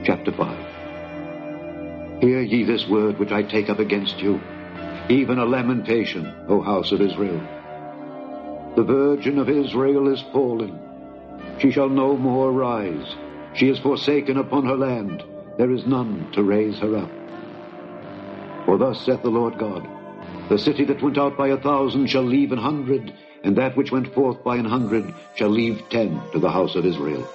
Chapter 5. Hear ye this word which I take up against you, even a lamentation, O house of Israel. The virgin of Israel is fallen. She shall no more rise. She is forsaken upon her land. There is none to raise her up. For thus saith the Lord God, the city that went out by 1,000 shall leave 100, and that which went forth by 100 shall leave 10 to the house of Israel.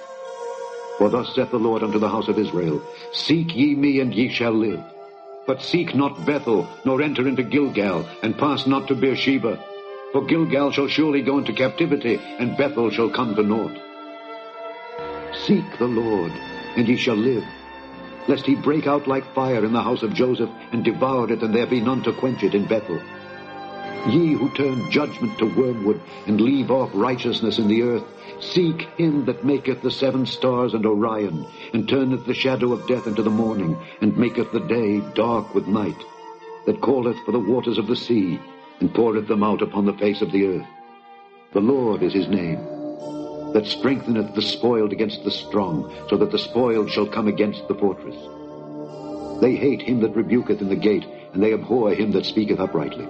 For thus saith the Lord unto the house of Israel, Seek ye me, and ye shall live. But seek not Bethel, nor enter into Gilgal, and pass not to Beersheba. For Gilgal shall surely go into captivity, and Bethel shall come to naught. Seek the Lord, and ye shall live, lest he break out like fire in the house of Joseph, and devour it, and there be none to quench it in Bethel. Ye who turn judgment to wormwood, and leave off righteousness in the earth, seek him that maketh the 7 stars and Orion, and turneth the shadow of death into the morning, and maketh the day dark with night, that calleth for the waters of the sea, and poureth them out upon the face of the earth. The Lord is his name, that strengtheneth the spoiled against the strong, so that the spoiled shall come against the fortress. They hate him that rebuketh in the gate, and they abhor him that speaketh uprightly.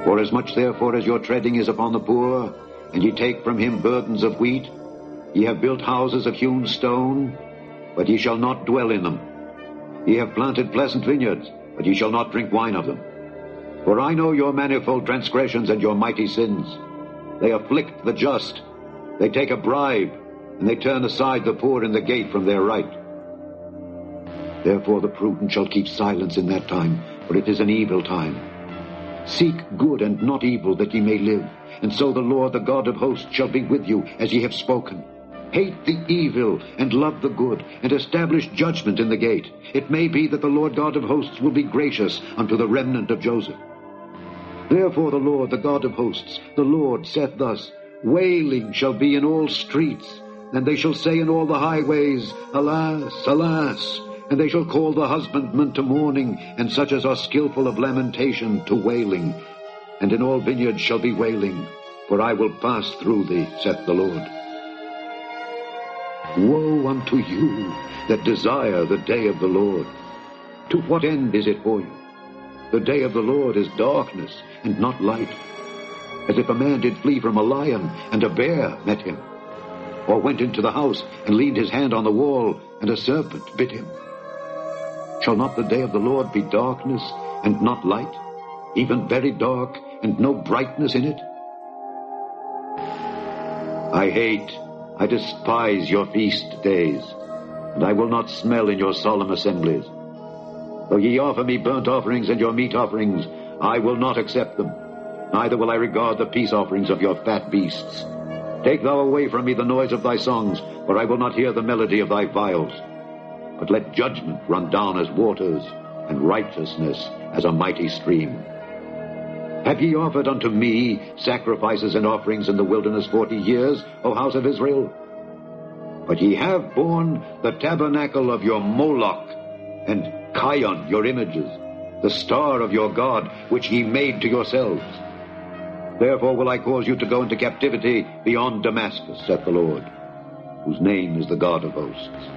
Forasmuch therefore as your treading is upon the poor, and ye take from him burdens of wheat, ye have built houses of hewn stone, but ye shall not dwell in them. Ye have planted pleasant vineyards, but ye shall not drink wine of them. For I know your manifold transgressions and your mighty sins. They afflict the just, they take a bribe, and they turn aside the poor in the gate from their right. Therefore the prudent shall keep silence in that time, for it is an evil time. Seek good and not evil, that ye may live, and so the Lord, the God of hosts, shall be with you, as ye have spoken. Hate the evil, and love the good, and establish judgment in the gate. It may be that the Lord God of hosts will be gracious unto the remnant of Joseph. Therefore the Lord, the God of hosts, the Lord saith thus, Wailing shall be in all streets, and they shall say in all the highways, Alas, alas! And they shall call the husbandmen to mourning, and such as are skillful of lamentation to wailing. And in all vineyards shall be wailing, for I will pass through thee, saith the Lord. Woe unto you that desire the day of the Lord! To what end is it for you? The day of the Lord is darkness, and not light. As if a man did flee from a lion, and a bear met him. Or went into the house, and leaned his hand on the wall, and a serpent bit him. Shall not the day of the Lord be darkness, and not light, even very dark, and no brightness in it? I despise your feast days, and I will not smell in your solemn assemblies. Though ye offer me burnt offerings and your meat offerings, I will not accept them, neither will I regard the peace offerings of your fat beasts. Take thou away from me the noise of thy songs, for I will not hear the melody of thy viols. But let judgment run down as waters, and righteousness as a mighty stream. Have ye offered unto me sacrifices and offerings in the wilderness 40 years, O house of Israel? But ye have borne the tabernacle of your Moloch, and Chion your images, the star of your God, which ye made to yourselves. Therefore will I cause you to go into captivity beyond Damascus, saith the Lord, whose name is the God of hosts.